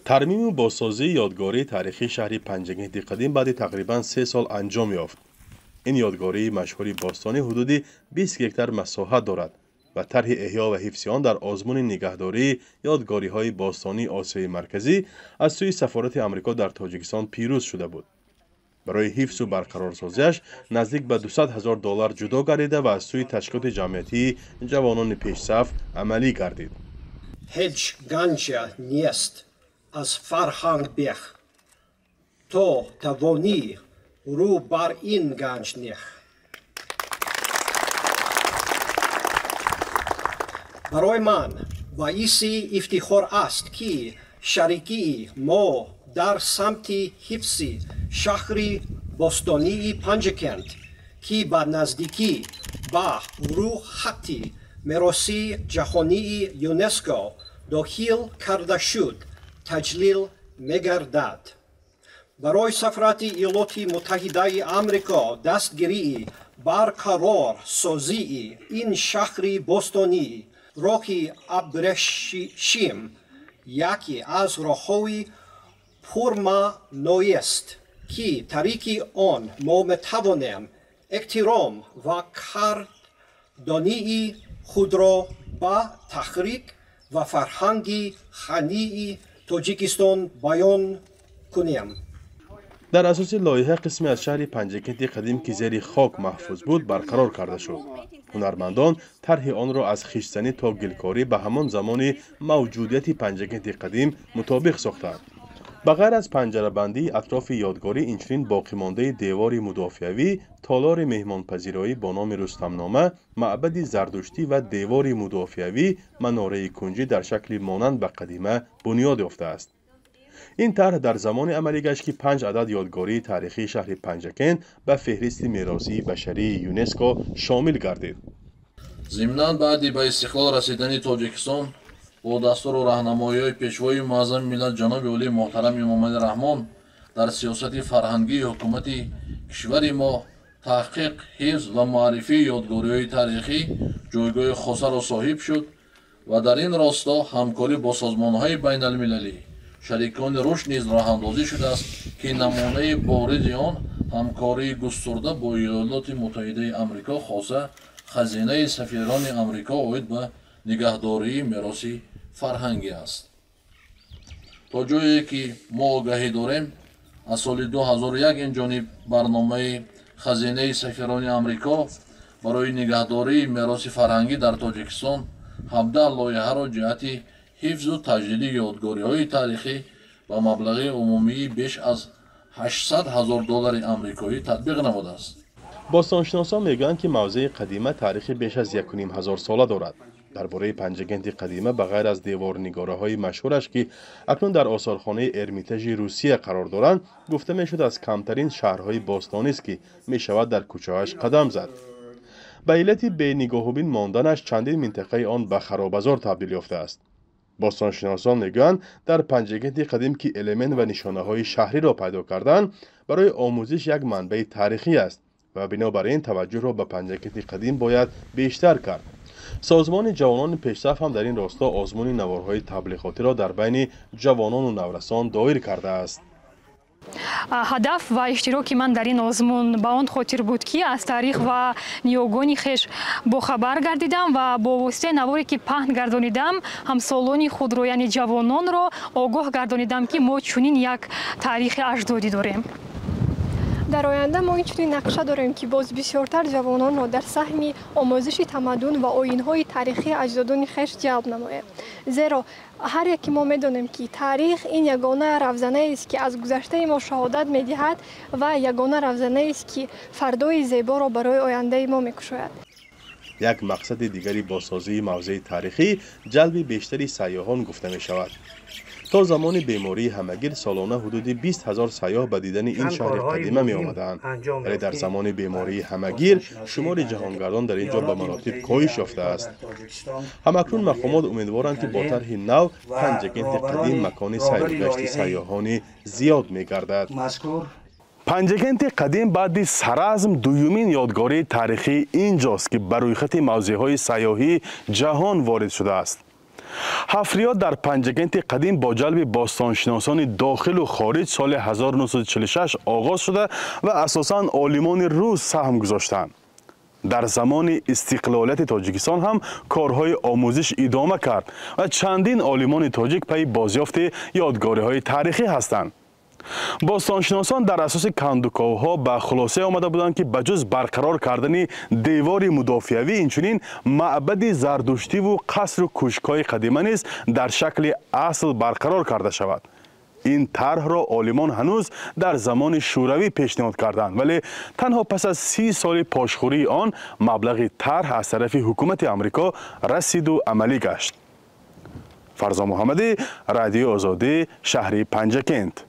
ترمیم و بازسازی یادگاری تاریخی شهر پنجگنیت قدیم بعد تقریباً 3 سال انجام یافت. این یادگاری مشهور باستانی حدود 20 هکتار مساحت دارد و طرح احیا و حفظ آن در آزمون نگهداری یادگاری‌های باستانی آسیای مرکزی از سوی سفارت آمریکا در تاجیکستان پیروز شده بود. برای حفظ و برقرارسازیش نزدیک به $200,000 جدا گردیده و از سوی تشکیلات جمعیتی جوانان پیشصف عملی گردید. هیچ گنجی نیست از فرهنگ بیش تو توانی رو بر این گنج نه. برای من باعثی افتخار است که شریکی ما در سمت حفظ شهر باستانی پنجگنیت که به نزدیکی به روحت میراث جهانی یونسکو داخل کرده شد تجلیل می‌گردد. برای سفارت ایالات متحده آمریکا دستگیری برقرار سازی این شهر باستانی راه ابریشم یکی از راه‌های پرمعنایی است که طریق آن ما می‌توانیم احترام و قدردانی خود را به تحریک و فرهنگ غنی تاجیکستان بیان کنیم. در اساس لایحه قسمی از شهر پنجگنیت قدیم که زیر خاک محفوظ بود برقرار کرده شد. هنرمندان طرح آن را از خشتزنی تا گلکاری به همان زمان موجودیت پنجگنیت قدیم مطابق ساختند. بغیر از پنجره بندی اطراف یادگاری اینچنین باقی مانده دیوار مدافعوی، تالار مهمانپذیرایی با نام رستمنامه، معبد زردشتی و دیوار مدافعوی مناره کنجی در شکل مانند به قدیمه بنیاد یافته است. این طرح در زمان عملی گشت که 5 عدد یادگاری تاریخی شهر پنجگنیت به فهرست میراثی بشری یونسکو شامل گردید. ضمناً بعد به استقلال رسیدن تاجیکستان با دستور و راهنمایی پیشوای معظم ملت جناب عالی محترم محمد رحمان در سیاست فرهنگی حکومت کشور ما تحقیق، حفظ و معرفی یادگاری‌های تاریخی جایگاه خاص را صاحب شد و در این راستا همکاری با سازمان‌های بین‌المللی شریکان رشد نیز راه‌اندازی شده است که نمونه بارز آن همکاری گسترده با ایالات متحده آمریکا خاصه خزینه سفیران آمریکا عاید به نگهداری میراث فرهنگی است. تا جایی که ما آگاهی داریم از سال 2001 این جانب برنامه خزینه سفیران آمریکا برای نگهداری میراث فرهنگی در تاجیکستان 17 لایحه را جهت حفظ و تجدید یادگاری‌های تاریخی با مبلغ عمومی بیش از $800,000 آمریکایی تطبیق نموده است. باستانشناسان میگویند که موضع قدیمه تاریخ بیش از 1,500 ساله دارد. درباره پنجگنیت قدیمه بغیر از دیوارنگاره‌های مشهورش که اکنون در آثارخانه ارمیتاژ روسیه قرار دارند، گفته میشد از کمترین شهرهای باستانی است که میشود در کوچه‌اش قدم زد. به علت بی نگاه و بین ماندنش چندین منطقه آن به خرابزار تبدیل یافته است. باستانشناسان میگویند در پنجگنیت قدیم که المنت و نشانه‌های شهری را پیدا کردند، برای آموزش یک منبع تاریخی است و بنابراین توجه را به پنجگنیت قدیم باید بیشتر کرد. سازمان جوانان پیشرفت هم در این راستا آزمون نوارهای تبلیغاتی را در بین جوانان و نورسان دایر کرده است. هدف و اشتراکی من در این آزمون به آن خاطر بود که از تاریخ و نیاگانی خویش باخبر گردیدم و با واسطه نواری که پهن گردانیدم همسالان خود را یعنی جوانان را آگاه گردانیدم که ما چنین یک تاریخ اجدادی داریم. در آینده ما اینچنین نقشه داریم که باز بسیارتر جوانان را در سهم آموزش تمدن و آیین‌های تاریخی اجدادان خویش جلب نماید. زیرا هر یکی ما می‌دانیم که تاریخ این یگانه روزنه است که از گذشته ما شهادت می‌دهد و یگانه روزنه است که فردای زیبا را برای آینده ما می‌کشاید. یک مقصد دیگری با سازی موضع تاریخی جلب بیشتری سیاحان گفته می‌شود. تا زمان بیماری همگیر سالانه حدود 20,000 سیاح به دیدن این شهر قدیمه می آمدند. ولی در زمان بیماری همگیر شمار جهانگردان در اینجا به مراتب کاهش یافته است. همکنون مقامات امیدوارند که با طرح نو پنجگنیت قدیم مکان سیر و گشت سیاحان زیاد می گردد. پنجگنیت قدیم بعد سرعزم دومین یادگاری تاریخی اینجاست که بر روی خط موضع‌های سیاحی جهان وارد شده است. حفریات در پنجگنت قدیم با جلب باستانشناسان داخل و خارج سال 1946 آغاز شده و اساساً عالمان روس سهم گذاشتند. در زمان استقلالیت تاجیکستان هم کارهای آموزش ادامه کرد و چندین عالمان تاجیک پی بازیافت یادگاری‌های تاریخی هستند. باستانشناسان در اساس کندوکاوها به خلاصه آمده بودند که بجز برقرار کردن دیوار مدافعوی اینچنین معبد زردشتی و قصر و کوشک‌های قدیمی نیز در شکل اصل برقرار کرده شود. این طرح را عالمان هنوز در زمان شوروی پیشنهاد کردند ولی تنها پس از 30 سال پاشخوری آن مبلغ طرح از طرف حکومت آمریکا رسید و عملی گشت. فرزا محمدی، رادیو آزادی، شهر پنجگند.